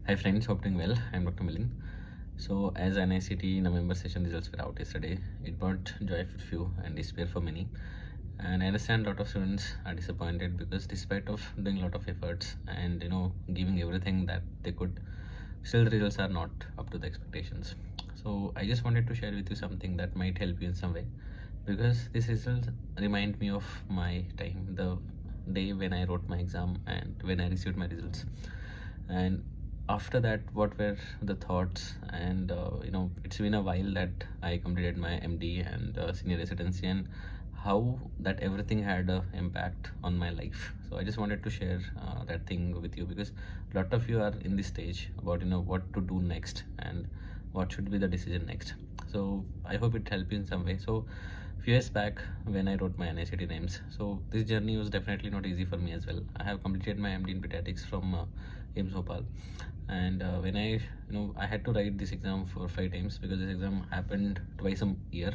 Hi friends, hope doing well. I'm Dr. Milind. So as INICET November session results were out yesterday, it brought joy for few and despair for many. And I understand a lot of students are disappointed because despite of doing a lot of efforts and giving everything that they could, still the results are not up to the expectations. So I just wanted to share with you something that might help you in some way, because these results remind me of my time, the day when I wrote my exam and when I received my results. And after that, what were the thoughts? And it's been a while that I completed my MD and senior residency, and how that everything had an impact on my life. So I just wanted to share that thing with you, because a lot of you are in this stage about what to do next and what should be the decision next. So I hope it helped you in some way. So few years back when I wrote my INICET names, so this journey was definitely not easy for me as well. I have completed my MD in pediatrics from AIIMS Bhopal, and when I had to write this exam for 5 times, because this exam happened twice a year,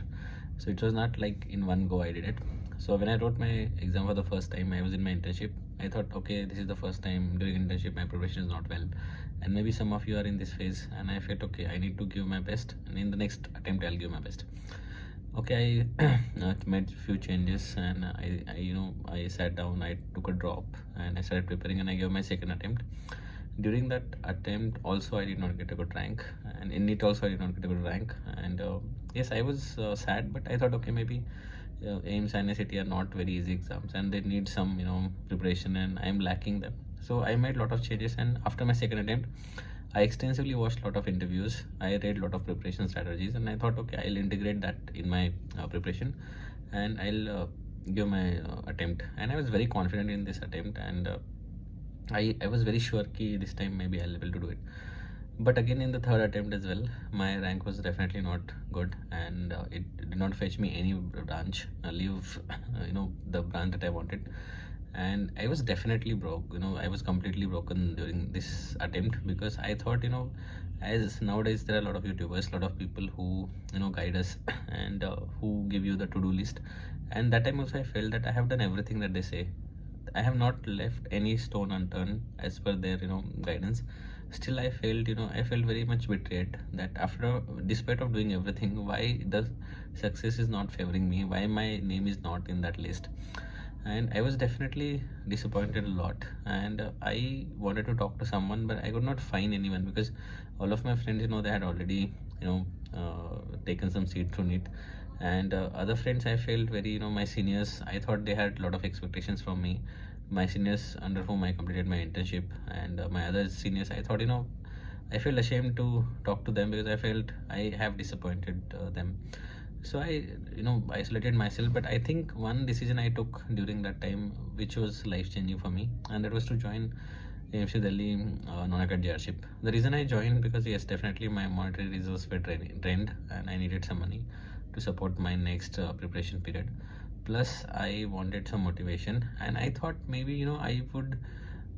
so it was not like in one go I did it. So when I wrote my exam for the first time, I was in my internship. I thought, okay, this is the first time during internship my preparation is not well, and maybe some of you are in this phase, and I felt, okay, I need to give my best, and in the next attempt I'll give my best. Okay, I made few changes, and I sat down, I took a drop, and I started preparing, and I gave my second attempt. During that attempt also I did not get a good rank, and in it also I did not get a good rank. And yes, I was sad, but I thought, okay, maybe AIIMS and INICET are not very easy exams, and they need some preparation, and I'm lacking them. So I made a lot of changes, and after my second attempt I extensively watched a lot of interviews, I read a lot of preparation strategies, and I thought, okay, I'll integrate that in my preparation, and I'll give my attempt. And I was very confident in this attempt, and I was very sure that this time maybe I'll be able to do it. But again, in the third attempt as well, my rank was definitely not good, and it did not fetch me any branch, leave the branch that I wanted. And I was definitely broke. I was completely broken during this attempt, because I thought, as nowadays there are a lot of YouTubers, a lot of people who guide us and who give you the to-do list. And that time also I felt that I have done everything that they say. I have not left any stone unturned as per their guidance. Still I felt I felt very much betrayed, that after, despite of doing everything, why the success is not favoring me, why my name is not in that list. And I was definitely disappointed a lot, and I wanted to talk to someone, but I could not find anyone, because all of my friends, they had already taken some seat through it. And other friends, I felt very, my seniors, I thought they had a lot of expectations from me. My seniors under whom I completed my internship, and my other seniors, I thought, I felt ashamed to talk to them, because I felt I have disappointed them. So I isolated myself. But I think one decision I took during that time, which was life changing for me, and that was to join AIIMS Delhi non-acad JRship. The reason I joined, because yes, definitely my monetary reserves were drained, and I needed some money to support my next preparation period. Plus I wanted some motivation, and I thought maybe I would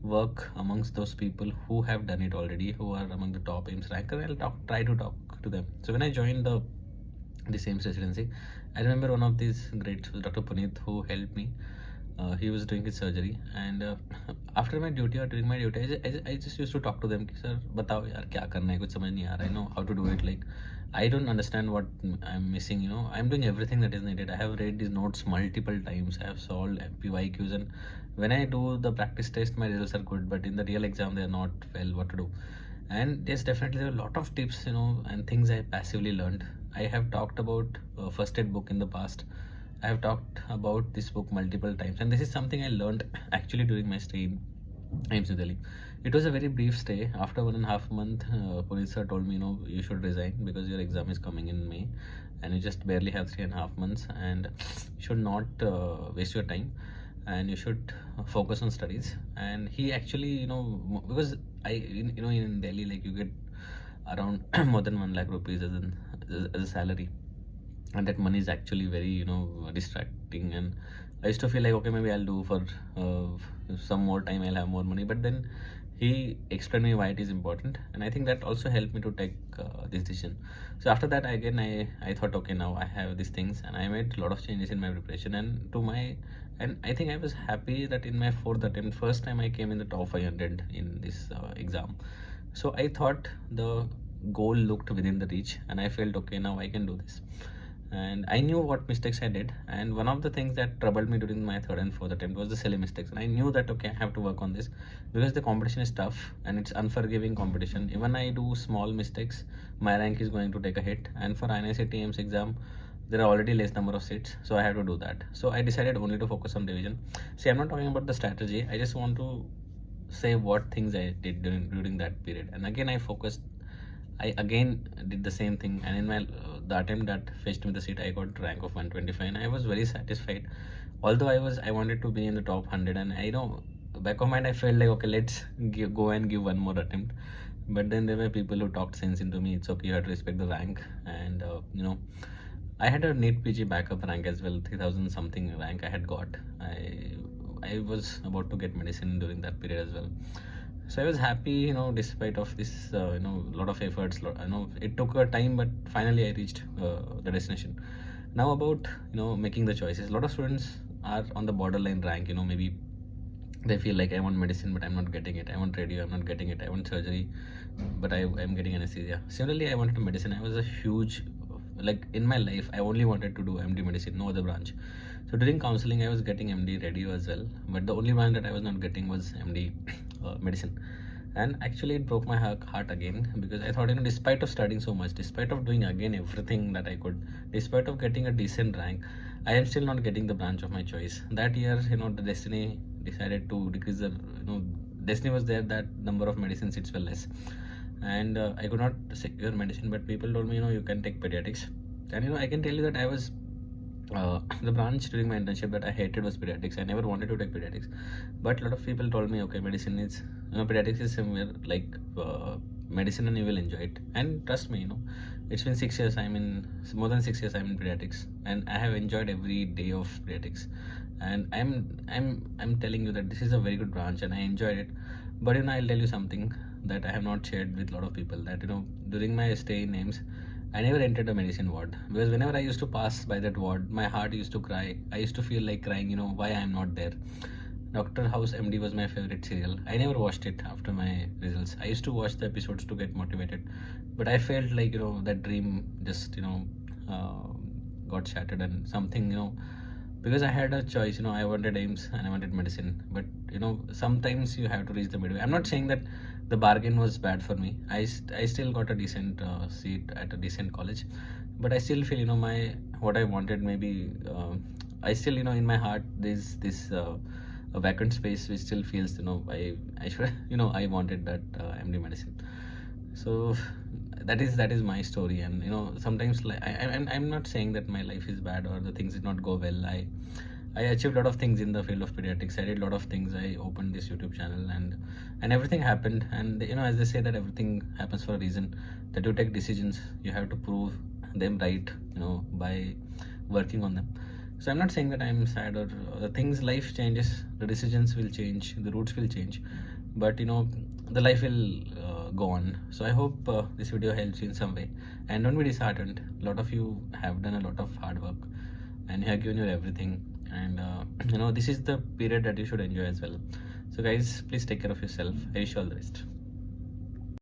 work amongst those people who have done it already, who are among the top AIIMS ranker. I'll try to talk to them. So when I joined the same residency, I remember one of these great, Dr. Puneet, who helped me. He was doing his surgery, and after my duty or during my duty, I just used to talk to them, sir, batao yaar kya karna hai, kuch samajh nahi aa raha. I know how to do it, like I don't understand what I'm missing. I'm doing everything that is needed. I have read these notes multiple times, I have solved PYQs, and when I do the practice test, my results are good, but in the real exam they are not well. What to do? And yes, definitely there are a lot of tips, and things I passively learned. I have talked about first aid book in the past. I have talked about this book multiple times, and this is something I learned actually during my stay in AIIMS New Delhi. It was a very brief stay. After 1.5 months, police sir told me, you should resign, because your exam is coming in May, and you just barely have 3.5 months, and you should not waste your time, and you should focus on studies. And he actually, because in Delhi, like, you get around more than 1 lakh rupees as a salary, and that money is actually very distracting. And I used to feel like, okay, maybe I'll do for some more time, I'll have more money. But then he explained me why it is important, and I think that also helped me to take this decision. So after that, I thought, okay, now I have these things, and I made a lot of changes in my preparation, and I think I was happy that in my fourth attempt, first time I came in the top 500 in this exam. So I thought the goal looked within the reach, and I felt okay, now I can do this. And I knew what mistakes I did, and one of the things that troubled me during my third and fourth attempt was the silly mistakes. And I knew that okay, I have to work on this because the competition is tough and it's unforgiving competition. Even I do small mistakes, my rank is going to take a hit. And for INICET AIIMS exam, there are already less number of seats, so I have to do that. So I decided only to focus on revision. See, I'm not talking about the strategy, I just want to say what things I did during that period. And again I focused, I again did the same thing, and in my the attempt that fetched me the seat, I got rank of 125, and I was very satisfied. Although I wanted to be in the top 100, and I know back of mind I felt like okay, let's go and give one more attempt. But then there were people who talked sense into me. It's okay, you have to respect the rank, and I had a NEET PG backup rank as well, 3000 something rank I had got. I was about to get medicine during that period as well. So I was happy, despite of this, lot of efforts. It took a time, but finally I reached the destination. Now about making the choices. A lot of students are on the borderline rank. Maybe they feel like I want medicine, but I'm not getting it. I want radio, I'm not getting it. I want surgery, but I'm getting anesthesia. Similarly, I wanted medicine. I was a huge, like in my life, I only wanted to do MD medicine, no other branch. So during counseling, I was getting MD radio as well, but the only one that I was not getting was MD medicine. And actually it broke my heart again, because I thought, despite of studying so much, despite of doing again everything that I could, despite of getting a decent rank, I am still not getting the branch of my choice. That year, the destiny decided to decrease the, destiny was there that number of medicine seats were less, and I could not secure medicine. But people told me, you can take pediatrics. And I can tell you that I was the branch during my internship that I hated was pediatrics. I never wanted to take pediatrics, but a lot of people told me, okay, medicine is, pediatrics is similar like medicine, and you will enjoy it. And trust me, it's been 6 years. More than 6 years I'm in pediatrics, and I have enjoyed every day of pediatrics. And I'm telling you that this is a very good branch, and I enjoyed it. But I'll tell you something that I have not shared with a lot of people, that during my stay in AIIMS, I never entered a medicine ward, because whenever I used to pass by that ward, my heart used to cry. I used to feel like crying, why I am not there. Dr. House MD was my favorite serial. I never watched it after my results. I used to watch the episodes to get motivated, but I felt like that dream just got shattered. And something, because I had a choice, I wanted AIIMS and I wanted medicine. But sometimes you have to reach the midway. I'm not saying that the bargain was bad for me. I still got a decent seat at a decent college, but I still feel my what I wanted, maybe I still in my heart there's this a vacant space which still feels I should I wanted that MD medicine. So that is my story. And sometimes, like, I'm not saying that my life is bad or the things did not go well. I achieved a lot of things in the field of pediatrics. I did a lot of things. I opened this YouTube channel, and everything happened. And as they say that everything happens for a reason, that you take decisions, you have to prove them right, by working on them. So I'm not saying that I'm sad, or the things, life changes, the decisions will change, the routes will change, but the life will go on. So I hope this video helps you in some way, and don't be disheartened. A lot of you have done a lot of hard work, and you have given your everything, and this is the period that you should enjoy as well. So guys, please take care of yourself. I wish you all the best.